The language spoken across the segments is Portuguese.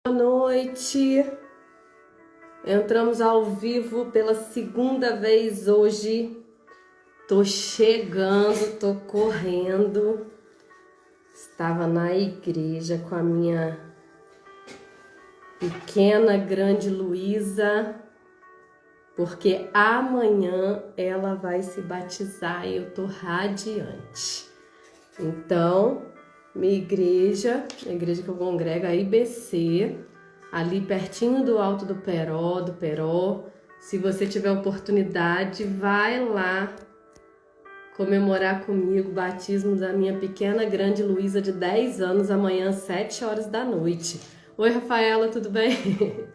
Boa noite, entramos ao vivo pela segunda vez hoje. Tô chegando, tô correndo. Estava na igreja com a minha pequena grande Luísa, porque amanhã ela vai se batizar e eu tô radiante. Então, minha igreja, a igreja que eu congrego, a IBC, ali pertinho do Alto do Peró. Se você tiver oportunidade, vai lá comemorar comigo o batismo da minha pequena grande Luísa de 10 anos, amanhã às 7 horas da noite. Oi, Rafaela, tudo bem?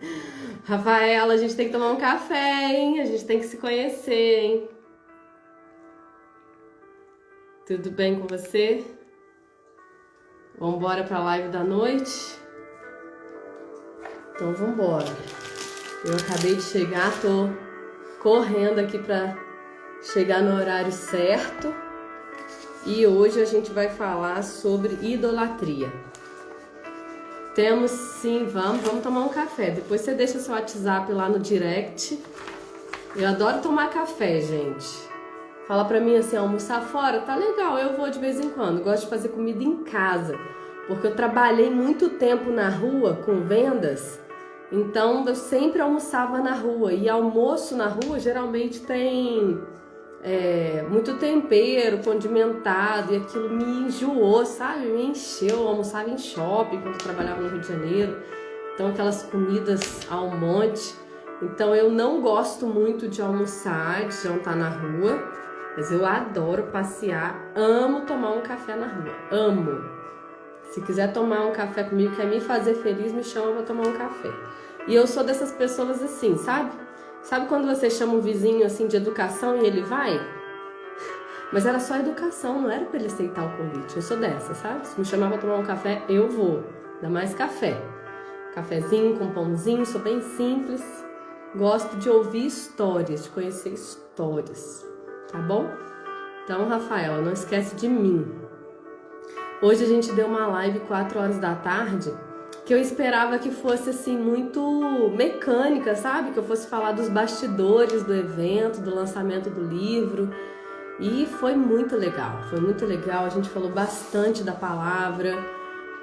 Rafaela, a gente tem que tomar um café, hein? A gente tem que se conhecer, hein? Tudo bem com você? Vamos embora para a live da noite? Então vamos embora. Eu acabei de chegar, tô correndo aqui para chegar no horário certo. E hoje a gente vai falar sobre idolatria. Temos sim, vamos tomar um café. Depois você deixa seu WhatsApp lá no direct. Eu adoro tomar café, gente. Fala pra mim assim, almoçar fora, tá legal, eu vou de vez em quando. Gosto de fazer comida em casa, porque eu trabalhei muito tempo na rua com vendas, então eu sempre almoçava na rua. E almoço na rua geralmente tem muito tempero, condimentado, e aquilo me enjoou, sabe? Me encheu. Eu almoçava em shopping quando eu trabalhava no Rio de Janeiro, então aquelas comidas ao monte. Então eu não gosto muito de almoçar, de jantar na rua. Mas eu adoro passear, amo tomar um café na rua, amo. Se quiser tomar um café comigo, quer me fazer feliz, me chama pra tomar um café. E eu sou dessas pessoas assim, sabe? Sabe quando você chama um vizinho assim de educação e ele vai? Mas era só educação, não era pra ele aceitar o convite. Eu sou dessa, sabe? Se me chamar pra tomar um café, eu vou. Ainda mais café. Cafezinho com pãozinho, sou bem simples. Gosto de ouvir histórias, de conhecer histórias. Tá bom? Então, Rafaela, não esquece de mim. Hoje a gente deu uma live 4 horas da tarde, que eu esperava que fosse assim muito mecânica, sabe? Que eu fosse falar dos bastidores do evento, do lançamento do livro. E foi muito legal, A gente falou bastante da palavra,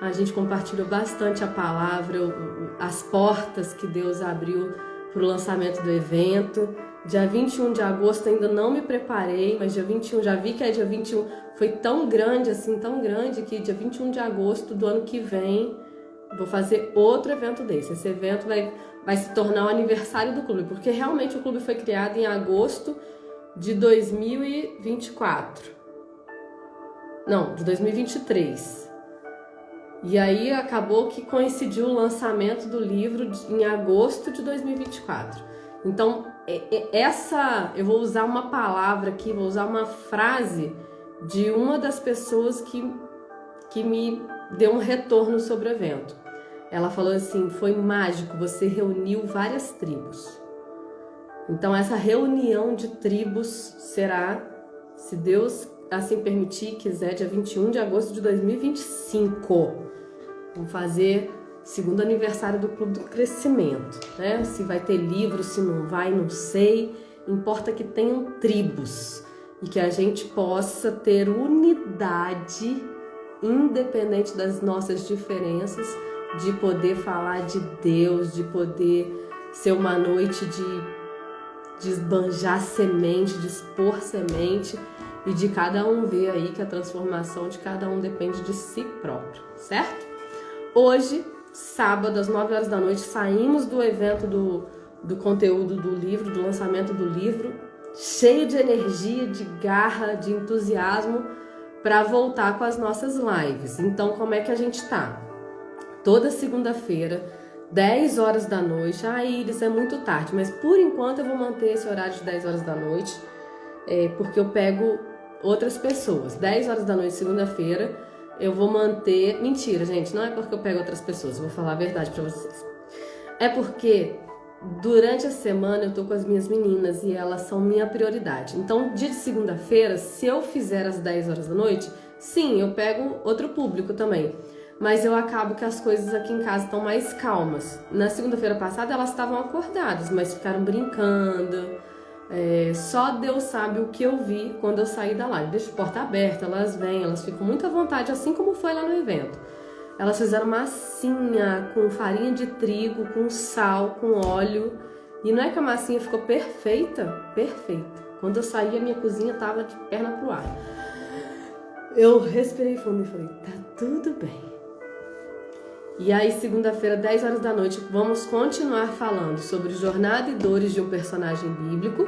a gente compartilhou bastante a palavra, as portas que Deus abriu para o lançamento do evento. Dia 21 de agosto ainda não me preparei, mas dia 21, já vi que é dia 21, foi tão grande, que dia 21 de agosto do ano que vem vou fazer outro evento desse. Esse evento vai se tornar o aniversário do clube, porque realmente o clube foi criado em agosto de 2024. Não, de 2023. E aí acabou que coincidiu o lançamento do livro em agosto de 2024. Então, eu vou usar uma palavra aqui, vou usar uma frase de uma das pessoas que me deu um retorno sobre o evento. Ela falou assim, foi mágico, você reuniu várias tribos. Então, essa reunião de tribos será, se Deus assim permitir e quiser, dia 21 de agosto de 2025. Vamos fazer segundo aniversário do Clube do Crescimento, né? Se vai ter livro, se não vai, não sei. Importa que tenham tribos e que a gente possa ter unidade, independente das nossas diferenças, de poder falar de Deus, de poder ser uma noite de esbanjar semente, de expor semente e de cada um ver aí que a transformação de cada um depende de si próprio, certo? Hoje, sábado, às 9 horas da noite, saímos do evento do conteúdo do livro, do lançamento do livro, cheio de energia, de garra, de entusiasmo, para voltar com as nossas lives. Então, como é que a gente tá? Toda segunda-feira, 10 horas da noite. Ah, Iris, é muito tarde, mas por enquanto eu vou manter esse horário de 10 horas da noite, porque eu pego outras pessoas. 10 horas da noite, segunda-feira, eu vou manter... Mentira, gente, não é porque eu pego outras pessoas, eu vou falar a verdade pra vocês. É porque durante a semana eu tô com as minhas meninas e elas são minha prioridade. Então, dia de segunda-feira, se eu fizer às 10 horas da noite, sim, eu pego outro público também. mas eu acabo que as coisas aqui em casa estão mais calmas. Na segunda-feira passada elas estavam acordadas, mas ficaram brincando. Só Deus sabe o que eu vi quando eu saí da live. Deixa a porta aberta, elas vêm, elas ficam muito à vontade, assim como foi lá no evento. Elas fizeram massinha com farinha de trigo, com sal, com óleo. E não é que a massinha ficou perfeita? Perfeita. Quando eu saí, a minha cozinha tava de perna pro ar. Eu respirei fundo e falei, tá tudo bem. E aí, segunda-feira, 10 horas da noite, vamos continuar falando sobre jornada e dores de um personagem bíblico.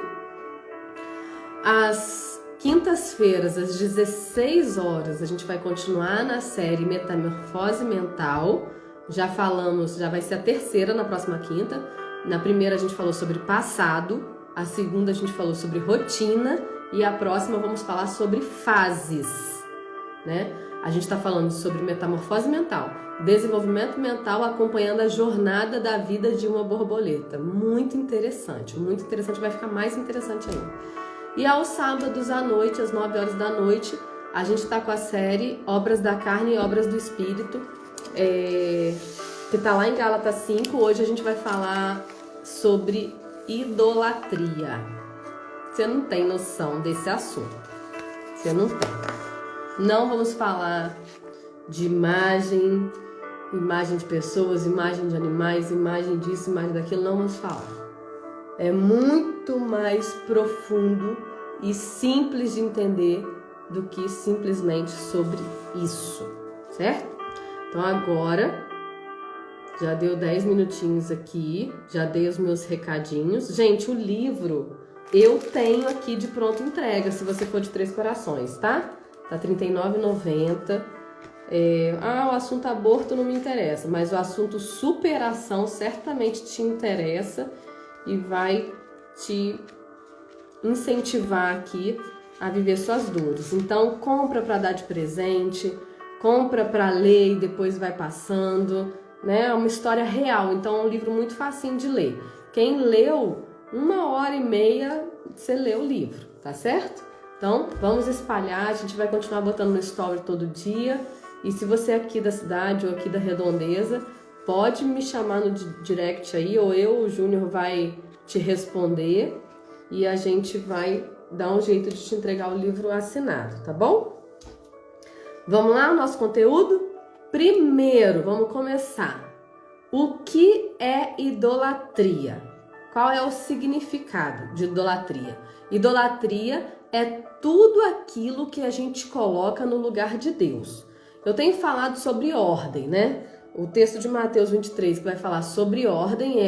Às quintas-feiras, às 16 horas, a gente vai continuar na série Metamorfose Mental. Já falamos, já vai ser a terceira na próxima quinta. Na primeira a gente falou sobre passado, a segunda a gente falou sobre rotina e a próxima vamos falar sobre fases, né? A gente está falando sobre metamorfose mental, desenvolvimento mental acompanhando a jornada da vida de uma borboleta. Muito interessante, vai ficar mais interessante ainda. E aos sábados à noite, às 9 horas da noite, a gente está com a série Obras da Carne e Obras do Espírito, que está lá em Gálatas 5. Hoje a gente vai falar sobre idolatria. Você não tem noção desse assunto. Você não tem. Não vamos falar de imagem de pessoas, imagem de animais, imagem disso, imagem daquilo. Não vamos falar. É muito mais profundo e simples de entender do que simplesmente sobre isso, certo? Então agora, já deu 10 minutinhos aqui, já dei os meus recadinhos. Gente, o livro eu tenho aqui de pronta entrega, se você for de Três Corações, tá? Tá R$ 39,90. O assunto aborto não me interessa, mas o assunto superação certamente te interessa e vai te incentivar aqui a viver suas dores. Então, compra para dar de presente, compra para ler e depois vai passando, né? É uma história real, então é um livro muito facinho de ler. Quem leu, 1h30 você lê o livro, tá certo? Então, vamos espalhar, a gente vai continuar botando no story todo dia. E se você é aqui da cidade ou aqui da Redondeza, pode me chamar no direct aí, ou o Júnior vai te responder e a gente vai dar um jeito de te entregar o livro assinado, tá bom? Vamos lá, o nosso conteúdo? Primeiro, vamos começar. O que é idolatria? Qual é o significado de idolatria? Idolatria é tudo aquilo que a gente coloca no lugar de Deus. Eu tenho falado sobre ordem, né? O texto de Mateus 23 que vai falar sobre ordem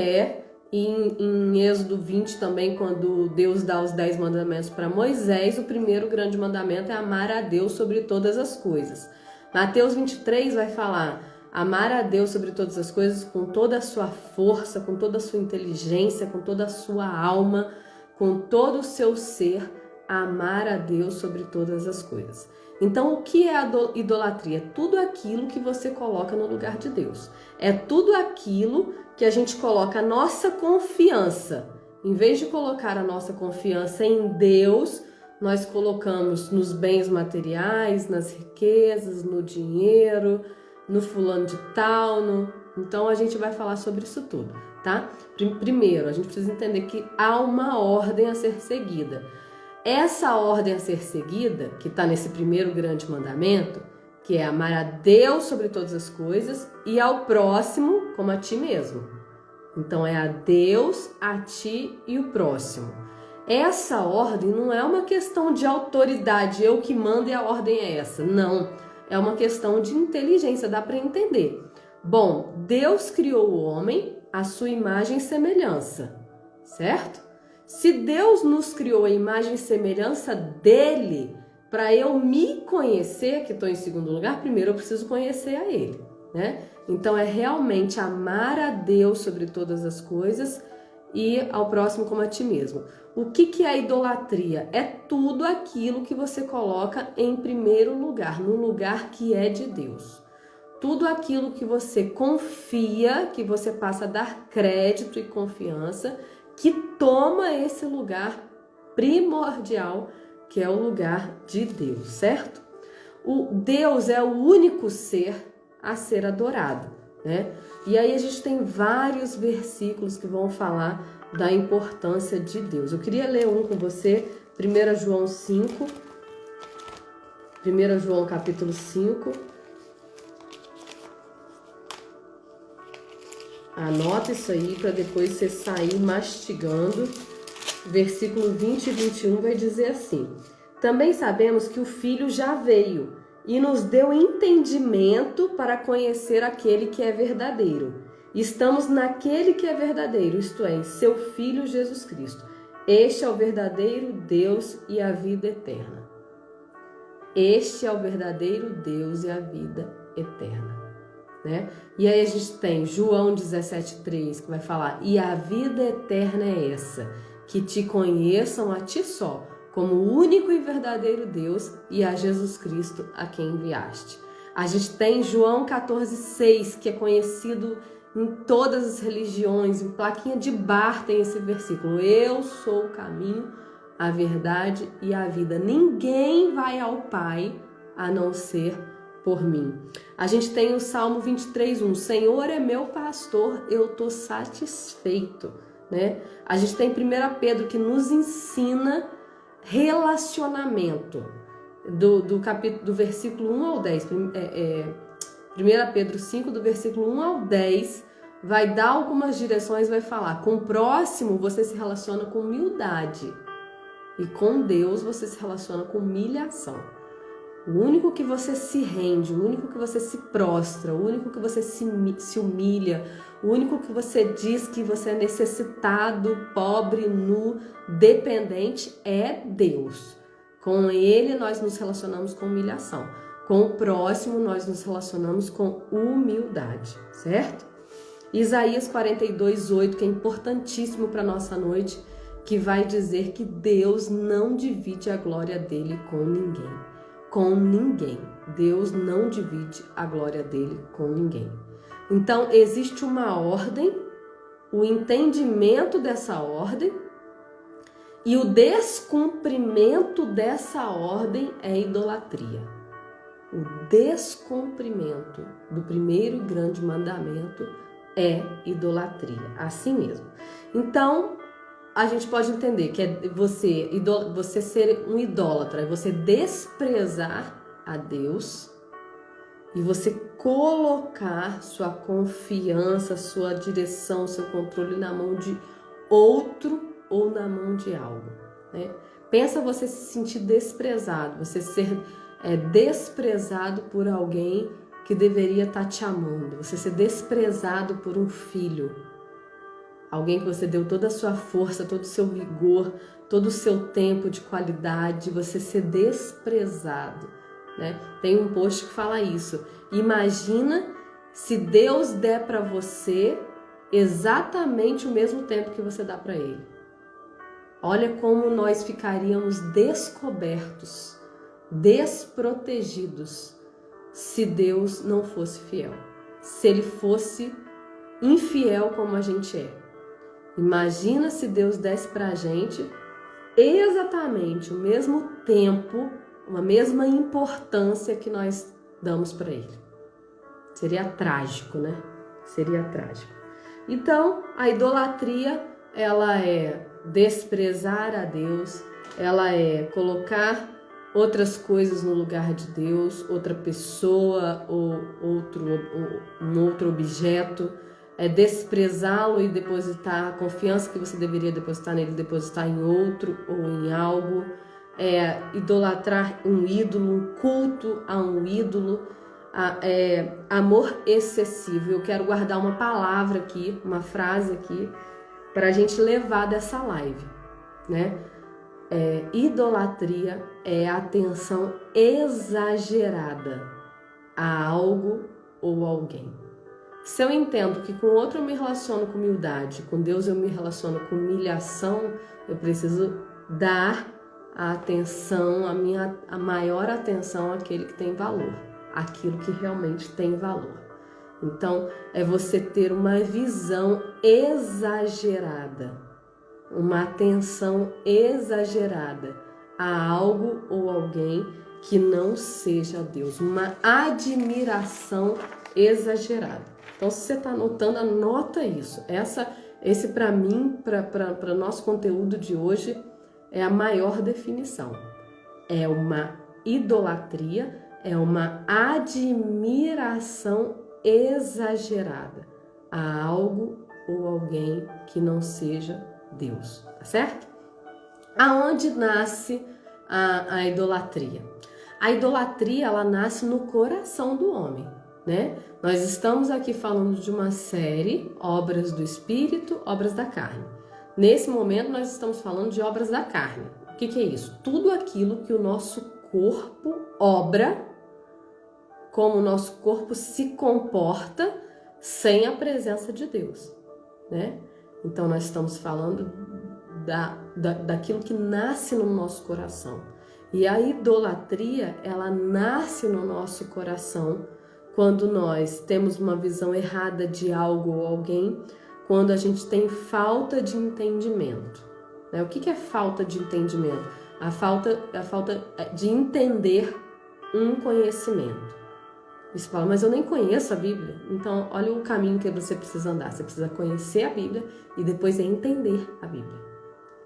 em Êxodo 20 também, quando Deus dá os 10 mandamentos para Moisés, o primeiro grande mandamento é amar a Deus sobre todas as coisas. Mateus 23 vai falar amar a Deus sobre todas as coisas com toda a sua força, com toda a sua inteligência, com toda a sua alma, com todo o seu ser, amar a Deus sobre todas as coisas. Então, o que é a idolatria? É tudo aquilo que você coloca no lugar de Deus. É tudo aquilo que a gente coloca a nossa confiança. Em vez de colocar a nossa confiança em Deus, nós colocamos nos bens materiais, nas riquezas, no dinheiro, no fulano de tal. Então, a gente vai falar sobre isso tudo, tá? Primeiro, a gente precisa entender que há uma ordem a ser seguida. Essa ordem a ser seguida, que está nesse primeiro grande mandamento, que é amar a Deus sobre todas as coisas e ao próximo como a ti mesmo. Então é a Deus, a ti e o próximo. Essa ordem não é uma questão de autoridade, eu que mando e a ordem é essa. Não, é uma questão de inteligência, dá para entender. Bom, Deus criou o homem à sua imagem e semelhança, certo? Se Deus nos criou a imagem e semelhança dele, para eu me conhecer, que estou em segundo lugar, primeiro eu preciso conhecer a ele, né? Então é realmente amar a Deus sobre todas as coisas e ao próximo como a ti mesmo. O que é a idolatria? É tudo aquilo que você coloca em primeiro lugar, no lugar que é de Deus. Tudo aquilo que você confia, que você passa a dar crédito e confiança, que toma esse lugar primordial, que é o lugar de Deus, certo? O Deus é o único ser, a ser adorado, né? E aí a gente tem vários versículos que vão falar da importância de Deus. Eu queria ler um com você, 1 João 5, 1 João capítulo 5. Anota isso aí para depois você sair mastigando. Versículo 20 e 21 vai dizer assim: também sabemos que o Filho já veio e nos deu entendimento para conhecer aquele que é verdadeiro. Estamos naquele que é verdadeiro, isto é, em seu Filho Jesus Cristo. Este é o verdadeiro Deus e a vida eterna. Este é o verdadeiro Deus e a vida eterna, né? E aí a gente tem João 17,3, que vai falar: e a vida eterna é essa, que te conheçam a ti só, como o único e verdadeiro Deus, e a Jesus Cristo a quem enviaste. A gente tem João 14,6, que é conhecido em todas as religiões, em plaquinha de bar tem esse versículo: eu sou o caminho, a verdade e a vida. Ninguém vai ao Pai a não ser por mim. A gente tem o Salmo 23:1, Senhor é meu pastor, eu estou satisfeito, né? A gente tem 1 Pedro que nos ensina relacionamento, do versículo 1 ao 10. 1 Pedro 5, do versículo 1 ao 10, vai dar algumas direções, vai falar: com o próximo você se relaciona com humildade, e com Deus você se relaciona com humilhação. O único que você se rende, o único que você se prostra, o único que você se humilha, o único que você diz que você é necessitado, pobre, nu, dependente, é Deus. Com Ele nós nos relacionamos com humilhação. Com o próximo nós nos relacionamos com humildade, certo? Isaías 42:8, que é importantíssimo para a nossa noite, que vai dizer que Deus não divide a glória dele com ninguém. Com ninguém. Deus não divide a glória dele com ninguém. Então, existe uma ordem, o entendimento dessa ordem, e o descumprimento dessa ordem é idolatria. O descumprimento do primeiro grande mandamento é idolatria, assim mesmo. Então, a gente pode entender que é você ser um idólatra, é você desprezar a Deus e você colocar sua confiança, sua direção, seu controle na mão de outro ou na mão de algo, né? Pensa você se sentir desprezado, você ser desprezado por alguém que deveria estar te amando, você ser desprezado por um filho, alguém que você deu toda a sua força, todo o seu vigor, todo o seu tempo de qualidade, você ser desprezado, né? Tem um post que fala isso. Imagina se Deus der para você exatamente o mesmo tempo que você dá para Ele. Olha como nós ficaríamos descobertos, desprotegidos, se Deus não fosse fiel, se Ele fosse infiel como a gente é. Imagina se Deus desse para a gente exatamente o mesmo tempo, a mesma importância que nós damos para Ele. Seria trágico, né? Seria trágico. Então, a idolatria, ela é desprezar a Deus, ela é colocar outras coisas no lugar de Deus, outra pessoa ou um outro objeto, é desprezá-lo e depositar a confiança que você deveria depositar nele, depositar em outro ou em algo, é idolatrar um ídolo, um culto a um ídolo, amor excessivo. Eu quero guardar uma palavra aqui, uma frase aqui, para a gente levar dessa live, né? Idolatria é atenção exagerada a algo ou alguém. Se eu entendo que com outro eu me relaciono com humildade, com Deus eu me relaciono com humilhação, eu preciso dar a atenção, a maior atenção àquele que tem valor, aquilo que realmente tem valor. Então, é você ter uma visão exagerada, uma atenção exagerada a algo ou alguém que não seja Deus, uma admiração exagerada. Então, se você está anotando, anota isso. Esse para mim, para nosso conteúdo de hoje, é a maior definição. É uma idolatria, é uma admiração exagerada a algo ou alguém que não seja Deus, tá certo? Aonde nasce a idolatria? A idolatria, ela nasce no coração do homem, né? Nós estamos aqui falando de uma série, obras do espírito, obras da carne. Nesse momento, nós estamos falando de obras da carne. O que é isso? Tudo aquilo que o nosso corpo obra, como o nosso corpo se comporta sem a presença de Deus, né? Então, nós estamos falando daquilo que nasce no nosso coração. E a idolatria, ela nasce no nosso coração quando nós temos uma visão errada de algo ou alguém, quando a gente tem falta de entendimento. Né? O que é falta de entendimento? A falta de entender um conhecimento. Você fala, mas eu nem conheço a Bíblia. Então, olha o caminho que você precisa andar. Você precisa conhecer a Bíblia e depois entender a Bíblia.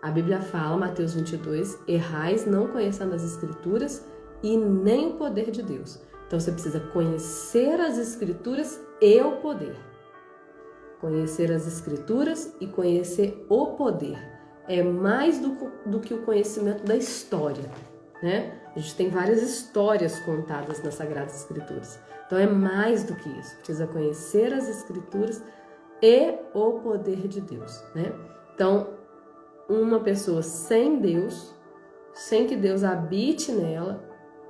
A Bíblia fala, Mateus 22, errais não conhecendo as Escrituras e nem o poder de Deus. Então, você precisa conhecer as Escrituras e o poder. Conhecer as Escrituras e conhecer o poder. É mais do que o conhecimento da história, né? A gente tem várias histórias contadas nas Sagradas Escrituras. Então, é mais do que isso. Precisa conhecer as Escrituras e o poder de Deus, né? Então, uma pessoa sem Deus, sem que Deus habite nela,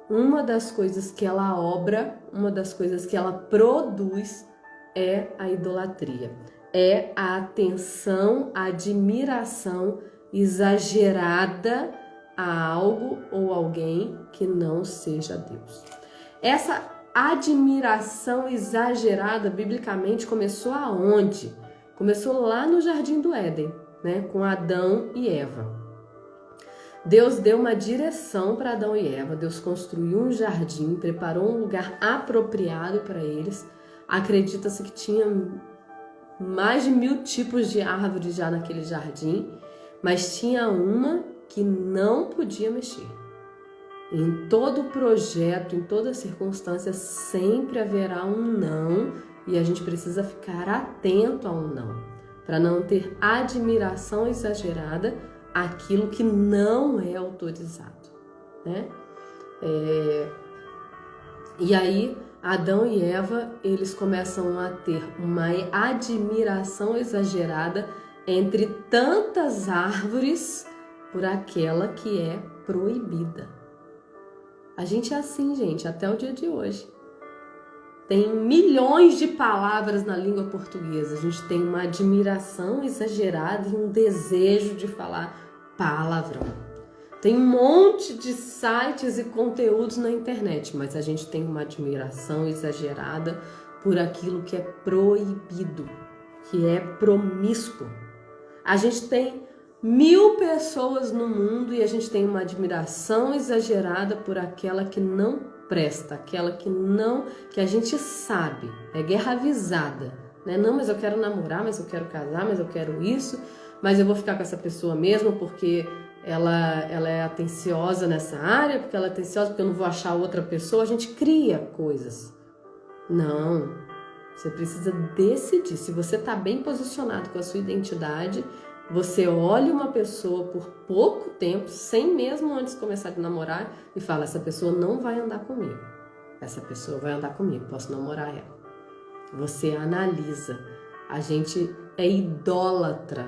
uma das coisas que ela obra, uma das coisas que ela produz é a idolatria. É a atenção, a admiração exagerada a algo ou alguém que não seja Deus. Essa admiração exagerada, biblicamente, começou aonde? Começou lá no Jardim do Éden, né? Com Adão e Eva. Deus deu uma direção para Adão e Eva, Deus construiu um jardim, preparou um lugar apropriado para eles. Acredita-se que tinha mais de 1000 tipos de árvores já naquele jardim, mas tinha uma que não podia mexer. Em todo projeto, em toda circunstância, sempre haverá um não, e a gente precisa ficar atento ao não, para não ter admiração exagerada àquilo que não é autorizado, né? E aí, Adão e Eva, eles começam a ter uma admiração exagerada entre tantas árvores por aquela que é proibida. A gente é assim, gente, até o dia de hoje. Tem milhões de palavras na língua portuguesa. A gente tem uma admiração exagerada e um desejo de falar palavrão. Tem um monte de sites e conteúdos na internet, mas a gente tem uma admiração exagerada por aquilo que é proibido, que é promíscuo. A gente tem 1000 pessoas no mundo e a gente tem uma admiração exagerada por aquela que não presta, aquela que a gente sabe, é guerra avisada, né? Não, mas eu quero namorar, mas eu quero casar, mas eu quero isso, mas eu vou ficar com essa pessoa mesmo porque ela é atenciosa nessa área, porque ela é atenciosa porque eu não vou achar outra pessoa. A gente cria coisas. Não, você precisa decidir. Se você está bem posicionado com a sua identidade, você olha uma pessoa por pouco tempo, sem mesmo antes de começar a namorar, e fala, essa pessoa não vai andar comigo. Essa pessoa vai andar comigo, posso namorar ela. Você analisa. A gente é idólatra.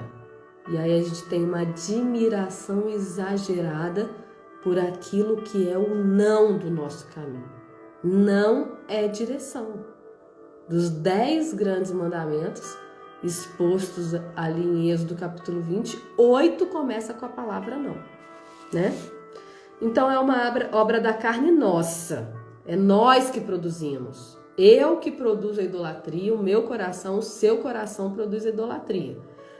E aí a gente tem uma admiração exagerada por aquilo que é o não do nosso caminho. Não é direção. Dos 10 grandes mandamentos expostos ali em Êxodo capítulo 20, 8 começa com a palavra não, né? Então é uma obra da carne nossa, é nós que produzimos. Eu que produzo a idolatria, o meu coração, o seu coração produz a idolatria.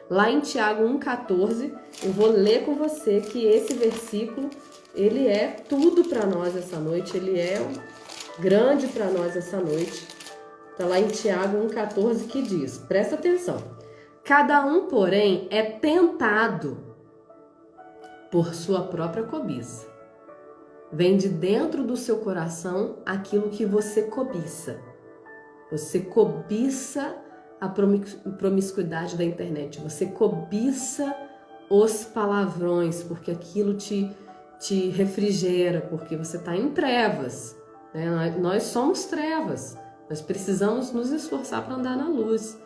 Lá em Tiago 1,14, eu vou ler com você que esse versículo, ele é tudo para nós essa noite, ele é grande para nós essa noite. Está lá em Tiago 1,14 que diz, presta atenção. Cada um, porém, é tentado por sua própria cobiça. Vem de dentro do seu coração aquilo que você cobiça. Você cobiça a promiscuidade da internet. Você cobiça os palavrões, porque aquilo te refrigera, porque você está em trevas. Né? Nós somos trevas. Nós precisamos nos esforçar para andar na luz.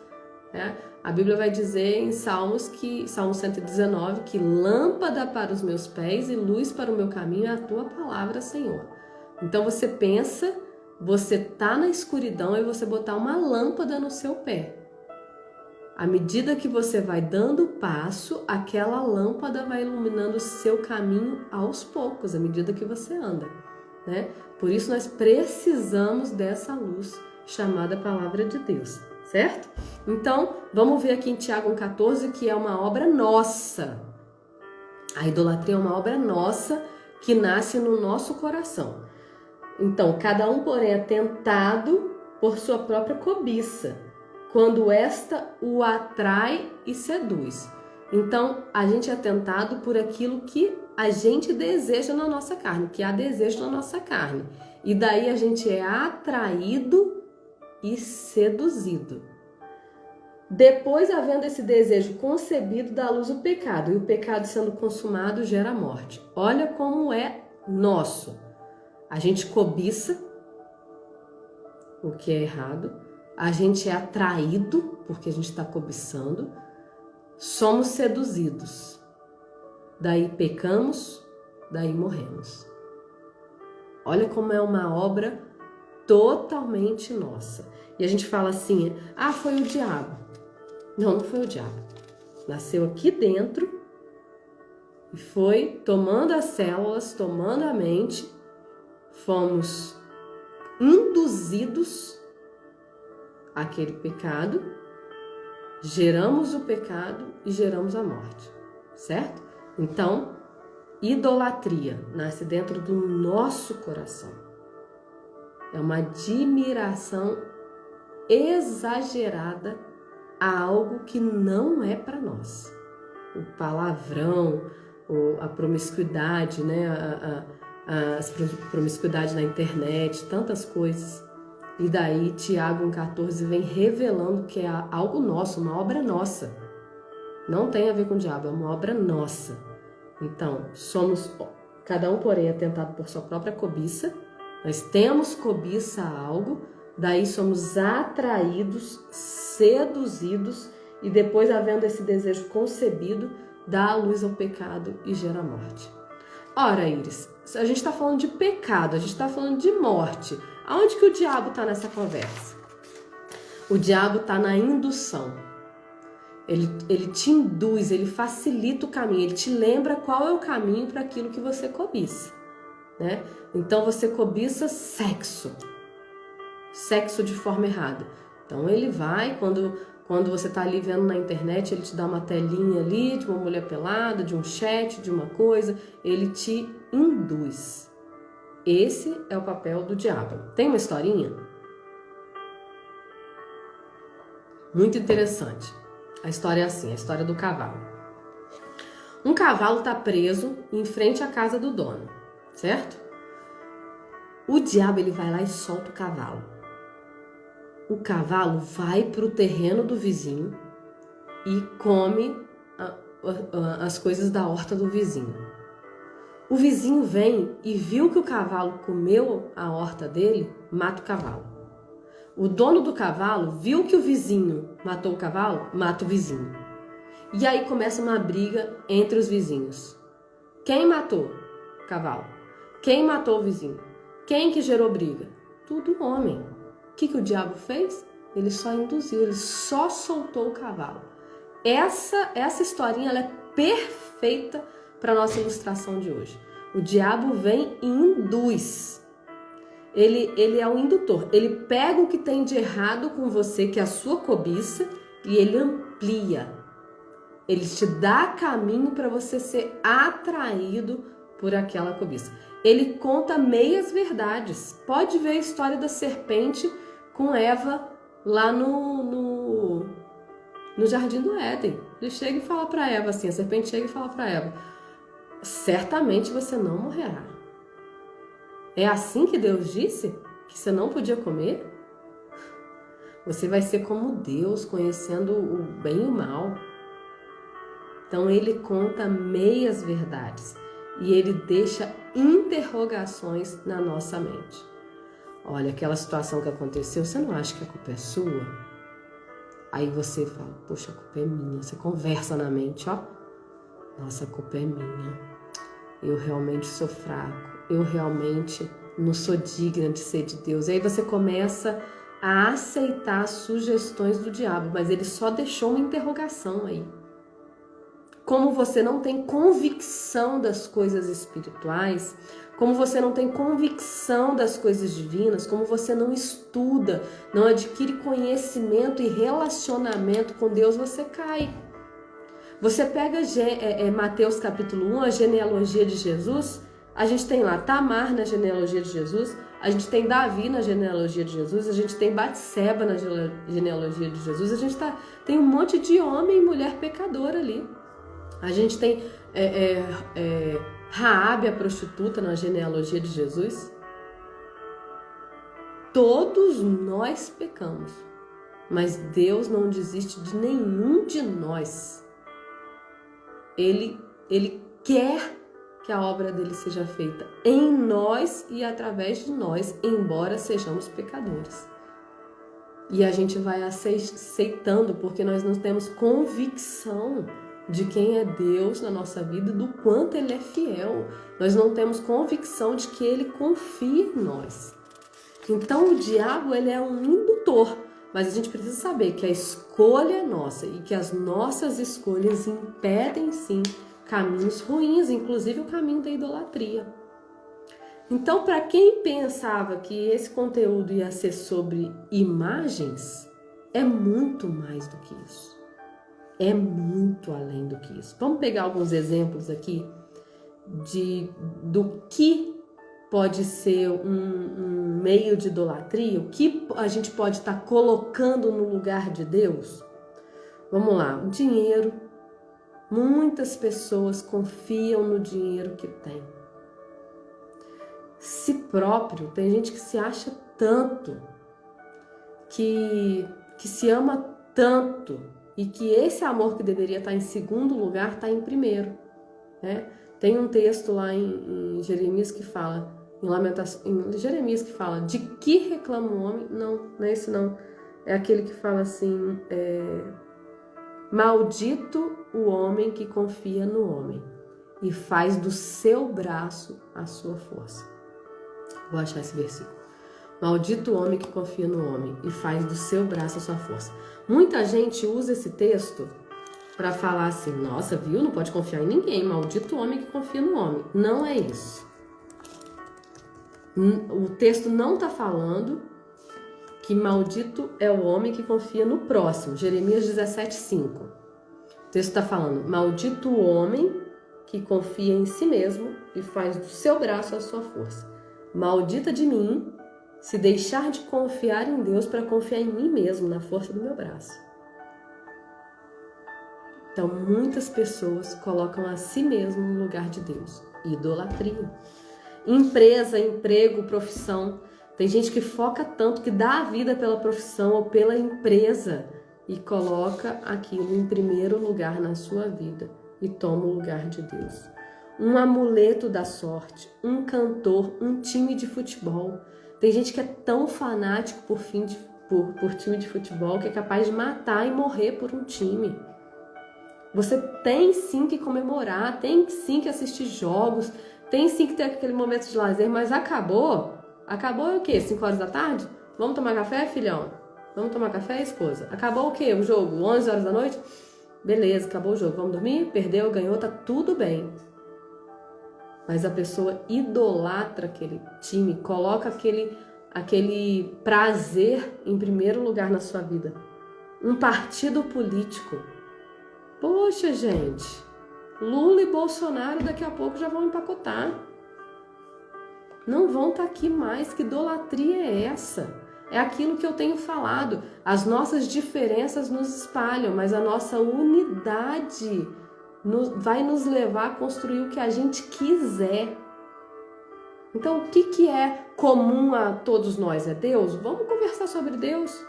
Né? A Bíblia vai dizer em Salmo 119, que lâmpada para os meus pés e luz para o meu caminho é a tua palavra, Senhor. Então você pensa, você tá na escuridão e você botar uma lâmpada no seu pé. À medida que você vai dando passo, aquela lâmpada vai iluminando o seu caminho aos poucos, à medida que você anda. Né? Por isso nós precisamos dessa luz chamada Palavra de Deus. Certo? Então, vamos ver aqui em Tiago 1,14 que é uma obra nossa. A idolatria é uma obra nossa que nasce no nosso coração. Então, cada um, porém, é tentado por sua própria cobiça, quando esta o atrai e seduz. Então, a gente é tentado por aquilo que a gente deseja na nossa carne, que há desejo na nossa carne. E daí a gente é atraído e seduzido. Depois, havendo esse desejo concebido, dá à luz o pecado, e o pecado sendo consumado gera a morte. Olha como é nosso. A gente cobiça o que é errado, a gente é atraído porque a gente está cobiçando, somos seduzidos, daí pecamos, daí morremos. Olha como é uma obra totalmente nossa. E a gente fala assim, foi o diabo. Não foi o diabo. Nasceu aqui dentro e foi tomando as células, tomando a mente, fomos induzidos àquele pecado, geramos o pecado e geramos a morte, certo? Então, idolatria nasce dentro do nosso coração. É uma admiração exagerada a algo que não é para nós. O palavrão, a promiscuidade, né? A promiscuidade na internet, tantas coisas. E daí Tiago 1,14 vem revelando que é algo nosso, uma obra nossa. Não tem a ver com o diabo, é uma obra nossa. Então, cada um, porém, é tentado por sua própria cobiça. Nós temos cobiça a algo, daí somos atraídos, seduzidos, e depois, havendo esse desejo concebido, dá a luz ao pecado e gera a morte. Ora, Iris, a gente está falando de pecado, a gente está falando de morte. Aonde que o diabo está nessa conversa? O diabo está na indução. Ele te induz, ele facilita o caminho, ele te lembra qual é o caminho para aquilo que você cobiça. Né? Então você cobiça sexo de forma errada. Então ele vai, quando você está ali vendo na internet, ele te dá uma telinha ali de uma mulher pelada, de um chat, de uma coisa, ele te induz. Esse é o papel do diabo. Tem uma historinha muito interessante. A história é assim, a história do cavalo. Um cavalo está preso em frente à casa do dono, certo? O diabo, ele vai lá e solta o cavalo. O cavalo vai para o terreno do vizinho e come as coisas da horta do vizinho. O vizinho vem e viu que o cavalo comeu a horta dele, mata o cavalo. O dono do cavalo viu que o vizinho matou o cavalo, mata o vizinho. E aí começa uma briga entre os vizinhos. Quem matou o cavalo? Quem matou o vizinho? Quem que gerou briga? Tudo homem. O que o diabo fez? Ele só induziu, ele só soltou o cavalo. Essa historinha ela é perfeita para a nossa ilustração de hoje. O diabo vem e induz. Ele é o indutor. Ele pega o que tem de errado com você, que é a sua cobiça, e ele amplia. Ele te dá caminho para você ser atraído por aquela cobiça. Ele conta meias verdades. Pode ver a história da serpente com Eva lá no Jardim do Éden. Ele chega e fala para Eva assim, a serpente chega e fala para Eva, certamente você não morrerá. É assim que Deus disse que você não podia comer? Você vai ser como Deus, conhecendo o bem e o mal. Então ele conta meias verdades e ele deixa interrogações na nossa mente. Olha, aquela situação que aconteceu, você não acha que a culpa é sua? Aí você fala, poxa, a culpa é minha. Você conversa na mente, ó. Nossa, a culpa é minha. Eu realmente sou fraco. Eu realmente não sou digna de ser de Deus. E aí você começa a aceitar as sugestões do diabo, mas ele só deixou uma interrogação aí. Como você não tem convicção das coisas espirituais, como você não tem convicção das coisas divinas, como você não estuda, não adquire conhecimento e relacionamento com Deus, você cai. Você pega Mateus capítulo 1, a genealogia de Jesus, a gente tem lá Tamar na genealogia de Jesus, a gente tem Davi na genealogia de Jesus, a gente tem Batseba na genealogia de Jesus, a gente tem um monte de homem e mulher pecadora ali. A gente tem Raabe, a prostituta, na genealogia de Jesus. Todos nós pecamos, mas Deus não desiste de nenhum de nós. Ele quer que a obra dele seja feita em nós e através de nós, embora sejamos pecadores. E a gente vai aceitando, porque nós não temos convicção de quem é Deus na nossa vida, do quanto Ele é fiel. Nós não temos convicção de que Ele confia em nós. Então o diabo, ele é um indutor, mas a gente precisa saber que a escolha é nossa e que as nossas escolhas impedem sim caminhos ruins, inclusive o caminho da idolatria. Então, para quem pensava que esse conteúdo ia ser sobre imagens, é muito mais do que isso. É muito além do que isso. Vamos pegar alguns exemplos aqui do que pode ser um meio de idolatria, o que a gente pode estar colocando no lugar de Deus. Vamos lá, o dinheiro. Muitas pessoas confiam no dinheiro que tem. Si próprio, tem gente que se acha tanto, que se ama tanto, e que esse amor que deveria estar em segundo lugar está em primeiro, né? Tem um texto lá em Jeremias que fala, em Jeremias que fala, de que reclama o homem? Não é esse não. É aquele que fala assim, maldito o homem que confia no homem e faz do seu braço a sua força. Vou achar esse versículo. Maldito o homem que confia no homem e faz do seu braço a sua força. Muita gente usa esse texto para falar assim, nossa, viu? Não pode confiar em ninguém. Maldito o homem que confia no homem. Não é isso. O texto não está falando que maldito é o homem que confia no próximo. Jeremias 17:5. O texto está falando, maldito o homem que confia em si mesmo e faz do seu braço a sua força. Maldita de mim se deixar de confiar em Deus para confiar em mim mesmo, na força do meu braço. Então, muitas pessoas colocam a si mesmo no lugar de Deus. Idolatria. Empresa, emprego, profissão. Tem gente que foca tanto, que dá a vida pela profissão ou pela empresa e coloca aquilo em primeiro lugar na sua vida e toma o lugar de Deus. Um amuleto da sorte, um cantor, um time de futebol. Tem gente que é tão fanático por time de futebol que é capaz de matar e morrer por um time. Você tem sim que comemorar, tem sim que assistir jogos, tem sim que ter aquele momento de lazer, mas acabou? Acabou é o quê? 5 horas da tarde? Vamos tomar café, filhão? Vamos tomar café, esposa? Acabou o quê? O jogo? 11 horas da noite? Beleza, acabou o jogo. Vamos dormir? Perdeu, ganhou, tá tudo bem. Mas a pessoa idolatra aquele time, coloca aquele prazer em primeiro lugar na sua vida. Um partido político. Poxa, gente, Lula e Bolsonaro daqui a pouco já vão empacotar. Não vão estar aqui mais. Que idolatria é essa? É aquilo que eu tenho falado. As nossas diferenças nos espalham, mas a nossa unidade vai nos levar a construir o que a gente quiser. Então, o que é comum a todos nós? É Deus? Vamos conversar sobre Deus.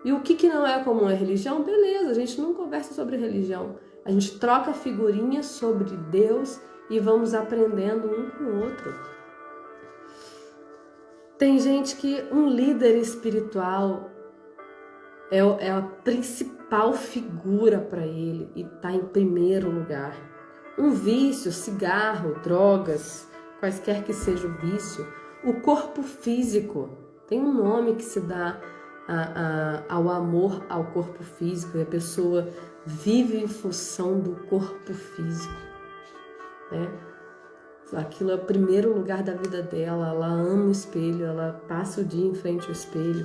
E o que não é comum é religião? Beleza, a gente não conversa sobre religião. A gente troca figurinhas sobre Deus e vamos aprendendo um com o outro. Tem gente que um líder espiritual é a principal figura para ele e está em primeiro lugar. Um vício, cigarro, drogas, quaisquer que seja o vício, o corpo físico tem um nome que se dá ao amor ao corpo físico, e a pessoa vive em função do corpo físico, né? Aquilo é o primeiro lugar da vida dela, ela ama o espelho, ela passa o dia em frente ao espelho.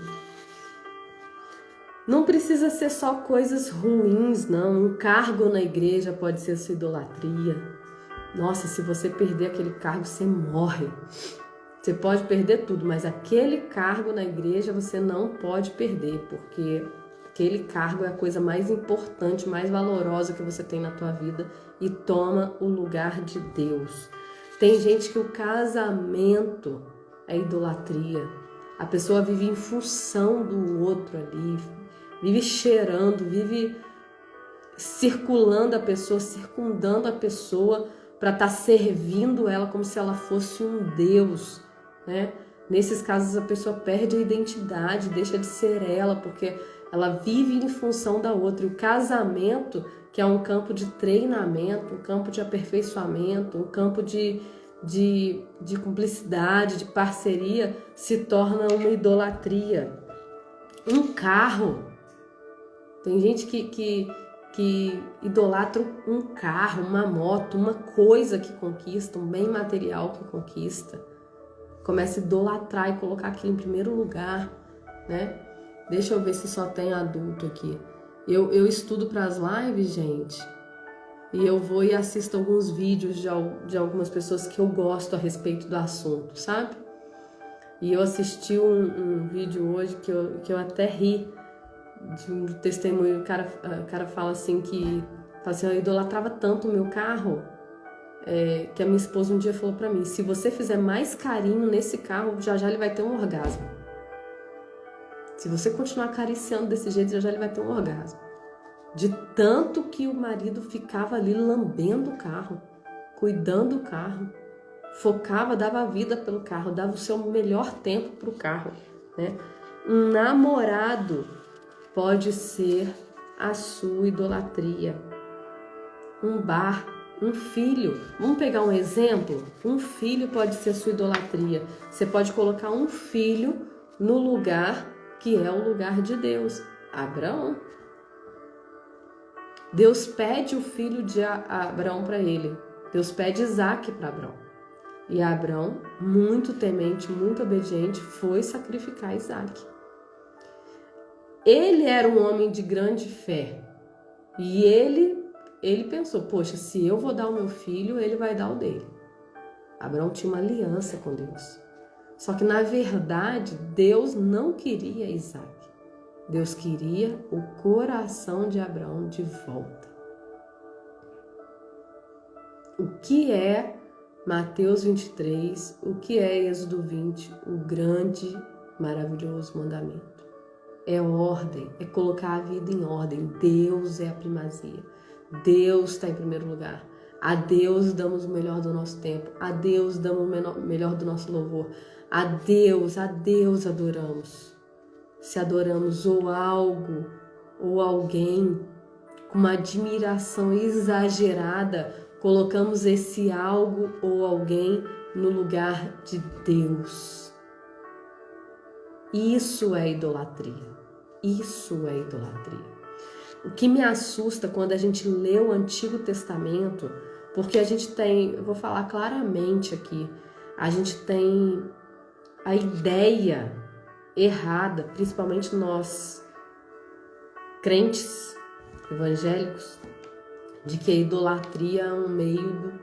Não precisa ser só coisas ruins, não. Um cargo na igreja pode ser sua idolatria. Nossa, se você perder aquele cargo, você morre. Você pode perder tudo, mas aquele cargo na igreja você não pode perder, porque aquele cargo é a coisa mais importante, mais valorosa que você tem na tua vida e toma o lugar de Deus. Tem gente que o casamento é idolatria. A pessoa vive em função do outro ali, vive cheirando, vive circulando a pessoa, circundando a pessoa para estar servindo ela como se ela fosse um Deus, né? Nesses casos a pessoa perde a identidade, deixa de ser ela, porque ela vive em função da outra. E o casamento, que é um campo de treinamento, um campo de aperfeiçoamento, um campo de cumplicidade, de parceria, se torna uma idolatria. Um carro. Tem gente que idolatra um carro, uma moto, uma coisa que conquista, um bem material que conquista. Começa a idolatrar e colocar aquilo em primeiro lugar, né? Deixa eu ver se só tem adulto aqui. Eu estudo para as lives, gente, e eu vou e assisto alguns vídeos de algumas pessoas que eu gosto a respeito do assunto, sabe? E eu assisti um vídeo hoje que eu até ri, de um testemunho. O cara fala assim eu idolatrava tanto o meu carro, que a minha esposa um dia falou pra mim: se você fizer mais carinho nesse carro, já ele vai ter um orgasmo. Se você continuar acariciando desse jeito, já ele vai ter um orgasmo. De tanto que o marido ficava ali lambendo o carro, cuidando do carro, focava, dava a vida pelo carro, dava o seu melhor tempo pro carro, né? Um namorado pode ser a sua idolatria. Um bar, um filho. Vamos pegar um exemplo? Um filho pode ser a sua idolatria. Você pode colocar um filho no lugar que é o lugar de Deus. Abraão. Deus pede o filho de Abraão para ele. Deus pede Isaac para Abraão. E Abraão, muito temente, muito obediente, foi sacrificar Isaac. Ele era um homem de grande fé. E ele pensou: poxa, se eu vou dar o meu filho, ele vai dar o dele. Abraão tinha uma aliança com Deus. Só que, na verdade, Deus não queria Isaac. Deus queria o coração de Abraão de volta. O que é Mateus 23? O que é Êxodo 20? O grande, maravilhoso mandamento. É ordem, é colocar a vida em ordem. Deus é a primazia. Deus está em primeiro lugar. A Deus damos o melhor do nosso tempo. A Deus damos o melhor do nosso louvor. A Deus adoramos. Se adoramos ou algo ou alguém com uma admiração exagerada, colocamos esse algo ou alguém no lugar de Deus. Isso é idolatria. Isso é idolatria. O que me assusta quando a gente lê o Antigo Testamento, porque a gente tem, eu vou falar claramente aqui, a gente tem a ideia errada, principalmente nós crentes evangélicos, de que a idolatria é um meio,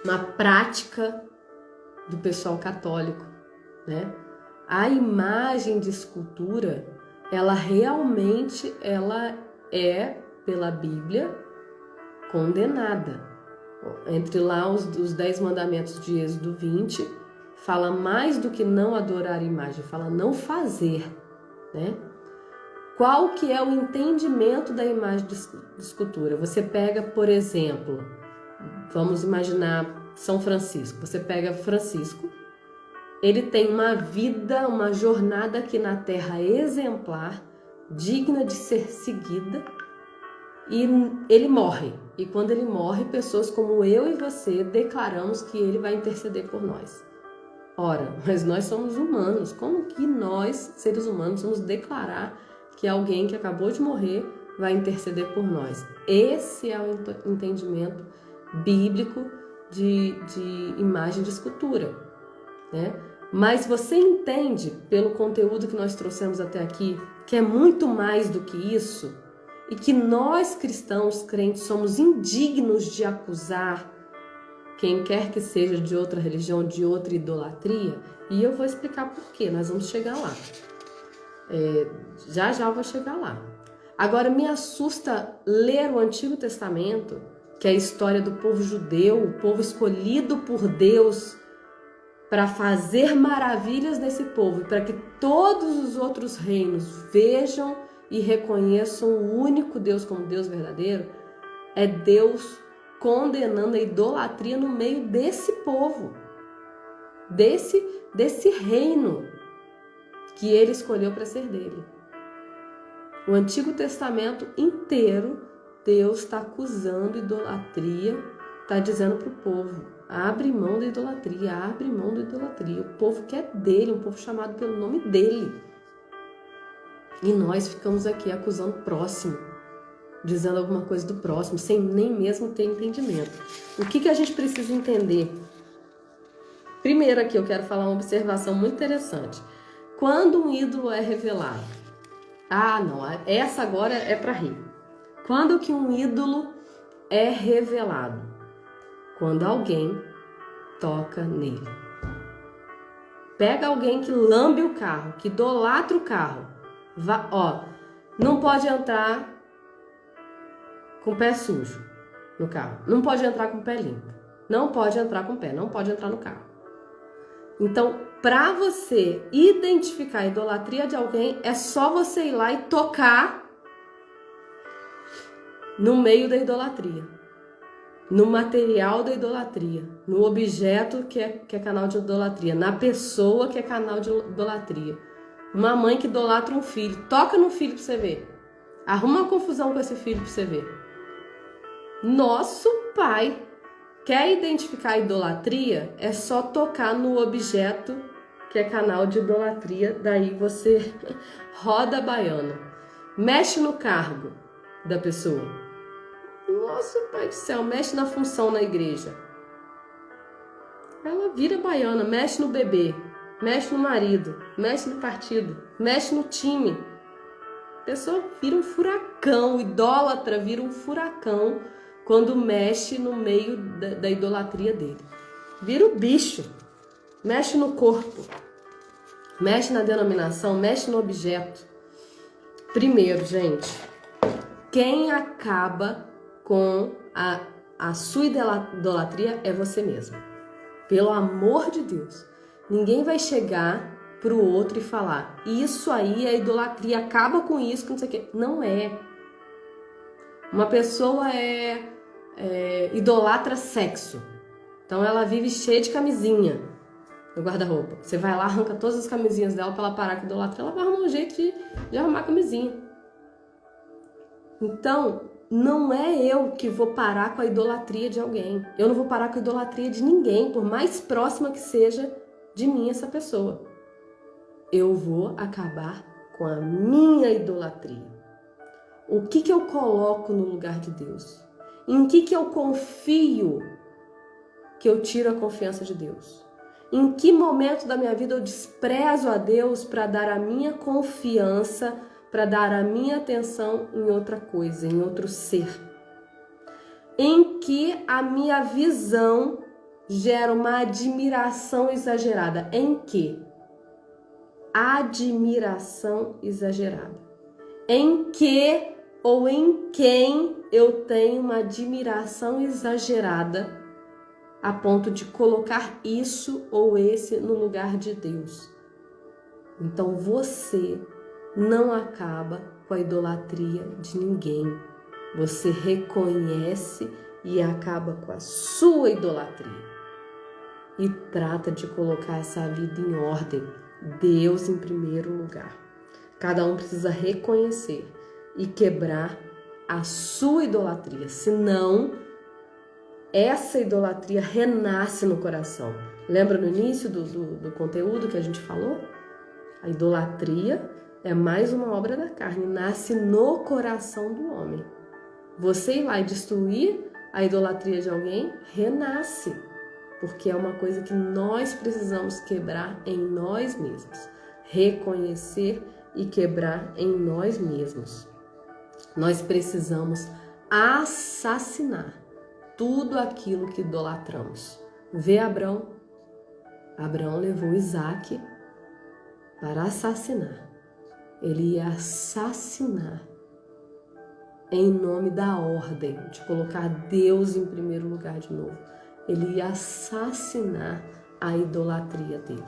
uma prática do pessoal católico, né? A imagem de escultura, ela realmente é, pela Bíblia, condenada. Entre lá os 10 mandamentos de Êxodo 20, fala mais do que não adorar a imagem, fala não fazer, né? Qual que é o entendimento da imagem de escultura? Você pega, por exemplo, vamos imaginar São Francisco. Você pega Francisco, ele tem uma vida, uma jornada aqui na Terra exemplar, digna de ser seguida, e ele morre. E quando ele morre, pessoas como eu e você declaramos que ele vai interceder por nós. Ora, mas nós somos humanos. Como que nós, seres humanos, vamos declarar que alguém que acabou de morrer vai interceder por nós? Esse é o entendimento bíblico de imagem de escultura, né? Mas você entende, pelo conteúdo que nós trouxemos até aqui, que é muito mais do que isso, e que nós cristãos, crentes, somos indignos de acusar quem quer que seja de outra religião, de outra idolatria? E eu vou explicar por quê, nós vamos chegar lá. Já eu vou chegar lá. Agora, me assusta ler o Antigo Testamento, que é a história do povo judeu, o povo escolhido por Deus para fazer maravilhas nesse povo, para que todos os outros reinos vejam e reconheçam o único Deus como Deus verdadeiro. É Deus condenando a idolatria no meio desse povo, desse reino que ele escolheu para ser dele. O Antigo Testamento inteiro, Deus está acusando idolatria, está dizendo para o povo: abre mão da idolatria, abre mão da idolatria. O povo que é dele, um povo chamado pelo nome dele. E nós ficamos aqui acusando o próximo, dizendo alguma coisa do próximo, sem nem mesmo ter entendimento. O que a gente precisa entender? Primeiro aqui eu quero falar uma observação muito interessante. Quando um ídolo é revelado, essa agora é para rir. Quando que um ídolo é revelado? Quando alguém toca nele. Pega alguém que lambe o carro, que idolatra o carro. Não pode entrar com o pé sujo no carro. Não pode entrar com o pé limpo. Não pode entrar com o pé, não pode entrar no carro. Então, para você identificar a idolatria de alguém, é só você ir lá e tocar no meio da idolatria, no material da idolatria, no objeto que é canal de idolatria, na pessoa que é canal de idolatria. Uma mãe que idolatra um filho, toca no filho para você ver. Arruma uma confusão com esse filho para você ver. Nosso Pai quer identificar a idolatria, é só tocar no objeto que é canal de idolatria, daí você roda a baiana. Mexe no cargo da pessoa. Nossa, Pai do céu, mexe na função na igreja. Ela vira baiana, mexe no bebê, mexe no marido, mexe no partido, mexe no time. A pessoa vira um furacão, idólatra vira um furacão quando mexe no meio da idolatria dele. Vira o bicho, mexe no corpo, mexe na denominação, mexe no objeto. Primeiro, gente, quem acaba com a sua idolatria é você mesmo. Pelo amor de Deus. Ninguém vai chegar pro outro e falar: isso aí é idolatria, acaba com isso, que não sei o quê. Não é. Uma pessoa idolatra sexo. Então ela vive cheia de camisinha no guarda-roupa. Você vai lá, arranca todas as camisinhas dela para ela parar com idolatria, ela vai arrumar um jeito de arrumar a camisinha. Então, não é eu que vou parar com a idolatria de alguém. Eu não vou parar com a idolatria de ninguém, por mais próxima que seja de mim essa pessoa. Eu vou acabar com a minha idolatria. O que eu coloco no lugar de Deus? Em que eu confio que eu tiro a confiança de Deus? Em que momento da minha vida eu desprezo a Deus para dar a minha confiança, para dar a minha atenção em outra coisa, em outro ser? Em que a minha visão gera uma admiração exagerada. Em quê? Admiração exagerada. Em que ou em quem eu tenho uma admiração exagerada a ponto de colocar isso ou esse no lugar de Deus? Então você não acaba com a idolatria de ninguém. Você reconhece e acaba com a sua idolatria. E trata de colocar essa vida em ordem. Deus em primeiro lugar. Cada um precisa reconhecer e quebrar a sua idolatria. Senão, essa idolatria renasce no coração. Lembra no início do conteúdo que a gente falou? A idolatria é mais uma obra da carne. Nasce no coração do homem. Você ir lá e destruir a idolatria de alguém, renasce. Porque é uma coisa que nós precisamos quebrar em nós mesmos. Reconhecer e quebrar em nós mesmos. Nós precisamos assassinar tudo aquilo que idolatramos. Vê Abraão. Abraão levou Isaac para assassinar. Ele ia assassinar em nome da ordem, de colocar Deus em primeiro lugar de novo. Ele ia assassinar a idolatria dele.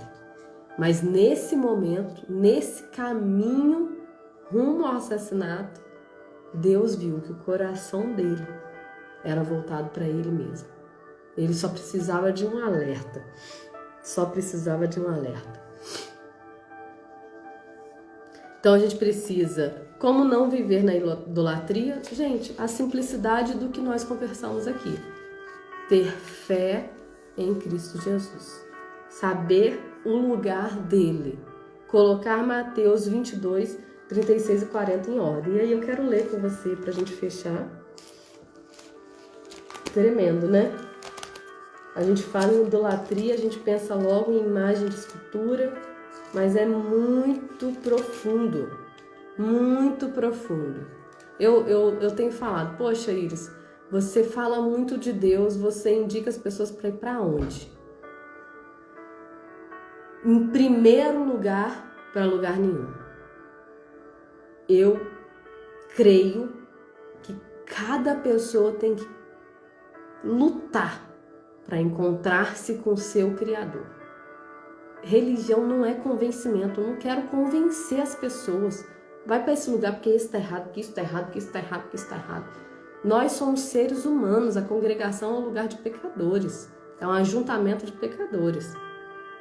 Mas nesse momento, nesse caminho rumo ao assassinato, Deus viu que o coração dele era voltado para ele mesmo. Ele só precisava de um alerta. Só precisava de um alerta. Então a gente precisa, como não viver na idolatria? Gente, a simplicidade do que nós conversamos aqui. Ter fé em Cristo Jesus. Saber o lugar dele. Colocar Mateus 22, 36 e 40 em ordem. E aí eu quero ler com você para a gente fechar. Tremendo, né? A gente fala em idolatria, a gente pensa logo em imagem de escultura, mas é muito profundo. Muito profundo. Eu tenho falado, poxa, Iris, você fala muito de Deus, você indica as pessoas para ir para onde? Em primeiro lugar, para lugar nenhum. Eu creio que cada pessoa tem que lutar para encontrar-se com o seu Criador. Religião não é convencimento, eu não quero convencer as pessoas. Vai para esse lugar porque isso está errado, porque isso está errado, porque isso está errado, porque isso está errado. Nós somos seres humanos, a congregação é um lugar de pecadores, é um ajuntamento de pecadores.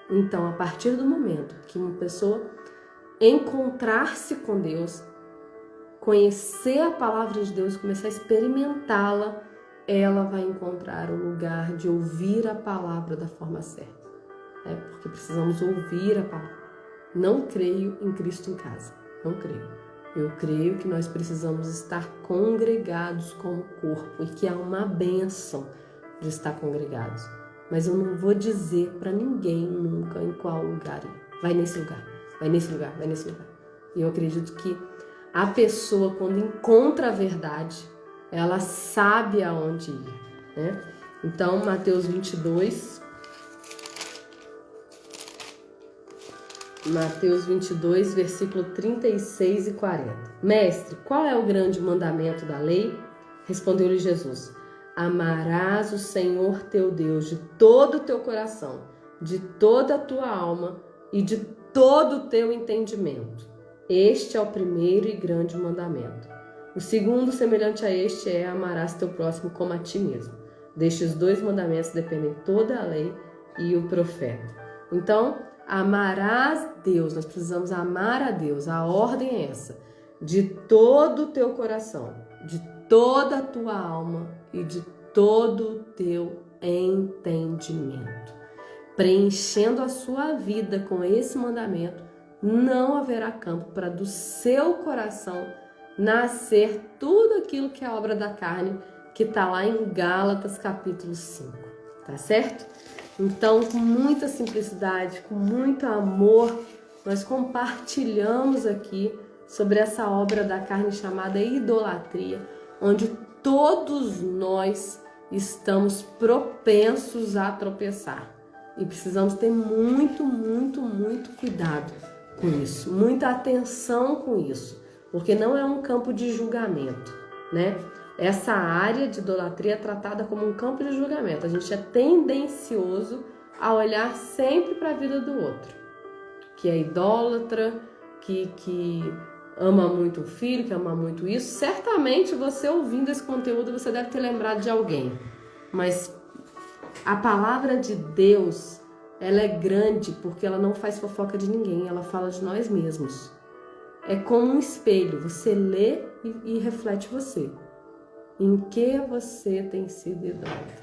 Então, a partir do momento que uma pessoa encontrar-se com Deus, conhecer a palavra de Deus, começar a experimentá-la, ela vai encontrar o lugar de ouvir a palavra da forma certa. Porque precisamos ouvir a palavra. Não creio em Cristo em casa, não creio. Eu creio que nós precisamos estar congregados como corpo e que há uma bênção de estar congregados. Mas eu não vou dizer para ninguém nunca em qual lugar ir. Vai nesse lugar, vai nesse lugar, vai nesse lugar. E eu acredito que a pessoa, quando encontra a verdade, ela sabe aonde ir, né? Então, Mateus 22, versículo 36 e 40. Mestre, qual é o grande mandamento da lei? Respondeu-lhe Jesus: amarás o Senhor teu Deus de todo o teu coração, de toda a tua alma e de todo o teu entendimento. Este é o primeiro e grande mandamento. O segundo, semelhante a este, é: amarás teu próximo como a ti mesmo. Destes dois mandamentos dependem toda a lei e o profeta. Então, amarás Deus, nós precisamos amar a Deus. A ordem é essa: de todo o teu coração, de toda a tua alma e de todo o teu entendimento. Preenchendo a sua vida com esse mandamento, não haverá campo para do seu coração nascer tudo aquilo que é obra da carne, que está lá em Gálatas capítulo 5, tá certo? Então, com muita simplicidade, com muito amor, nós compartilhamos aqui sobre essa obra da carne chamada idolatria, onde todos nós estamos propensos a tropeçar. E precisamos ter muito, muito, muito cuidado com isso, muita atenção com isso, porque não é um campo de julgamento, né? Essa área de idolatria é tratada como um campo de julgamento. A gente é tendencioso a olhar sempre para a vida do outro, que é idólatra, que ama muito o filho, que ama muito isso. Certamente você ouvindo esse conteúdo, você deve ter lembrado de alguém, mas a palavra de Deus, ela é grande porque ela não faz fofoca de ninguém, ela fala de nós mesmos. É como um espelho, você lê e reflete você. Em que você tem sido idólatra?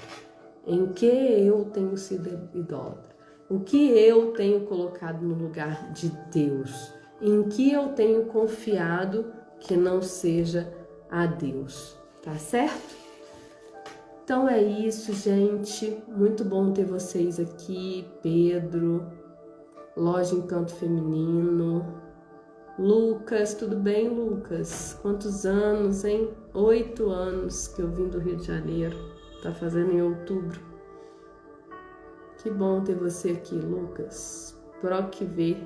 Em que eu tenho sido idólatra? O que eu tenho colocado no lugar de Deus? Em que eu tenho confiado que não seja a Deus? Tá certo? Então é isso, gente. Muito bom ter vocês aqui. Pedro, Loja Encanto Feminino. Lucas, tudo bem, Lucas? Quantos anos, hein? 8 anos que eu vim do Rio de Janeiro. Tá fazendo em outubro. Que bom ter você aqui, Lucas. Proc V.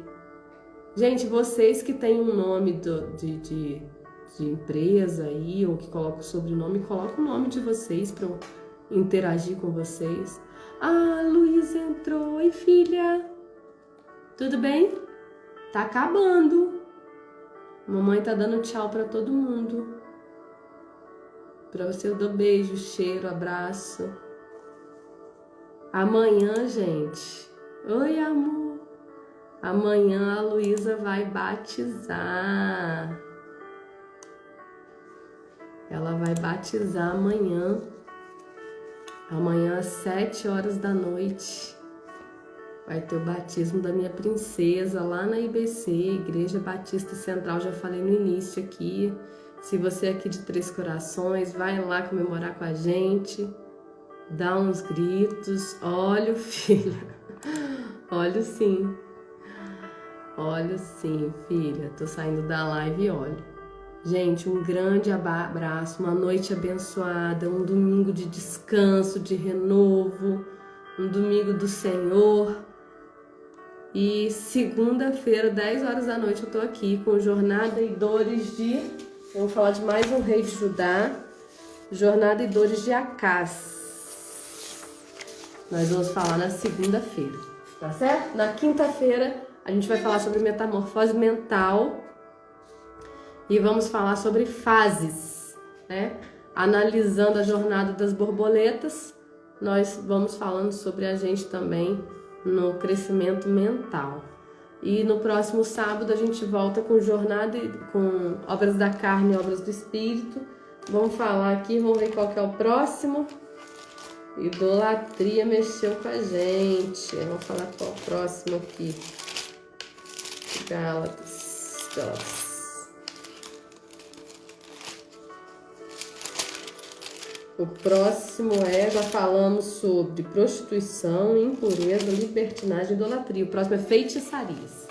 Gente, vocês que têm um nome de empresa aí, ou que colocam o sobrenome, coloca o nome de vocês para eu interagir com vocês. Ah, Luísa entrou. Oi, filha. Tudo bem? Tá acabando. Mamãe tá dando tchau para todo mundo. Para você eu dou beijo, cheiro, abraço. Amanhã, gente. Oi, amor. Amanhã a Luísa vai batizar. Ela vai batizar amanhã. Amanhã às 7 horas da noite. Vai ter o batismo da minha princesa lá na IBC, Igreja Batista Central. Já falei no início aqui. Se você é aqui de Três Corações, vai lá comemorar com a gente. Dá uns gritos. Olha, filha. Olha sim. Olha sim, filha. Tô saindo da live e olho. Gente, um grande abraço, uma noite abençoada, um domingo de descanso, de renovo, um domingo do Senhor. E segunda-feira, 10 horas da noite, eu tô aqui com Jornada e Dores de... Vamos falar de mais um rei de Judá. Jornada e Dores de Acás. Nós vamos falar na segunda-feira, tá certo? Na quinta-feira, a gente vai falar sobre metamorfose mental. E vamos falar sobre fases, né? Analisando a jornada das borboletas, nós vamos falando sobre a gente também no crescimento mental. E no próximo sábado a gente volta com jornada, com obras da carne e obras do espírito. Vamos falar aqui, vamos ver qual que é o próximo. Idolatria mexeu com a gente. Vamos falar qual é o próximo aqui. Gálatas. O próximo já falamos sobre prostituição, impureza, libertinagem e idolatria. O próximo é feitiçarias.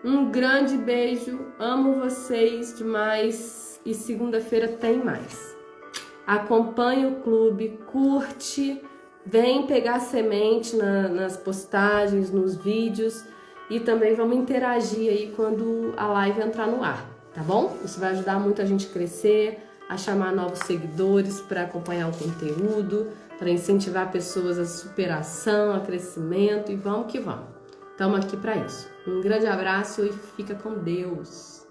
Um grande beijo, amo vocês demais e segunda-feira tem mais. Acompanhe o clube, curte, vem pegar semente nas postagens, nos vídeos e também vamos interagir aí quando a live entrar no ar, tá bom? Isso vai ajudar muito a gente a crescer, a chamar novos seguidores para acompanhar o conteúdo, para incentivar pessoas a superação, a crescimento e vamos que vamos. Estamos aqui para isso. Um grande abraço e fica com Deus.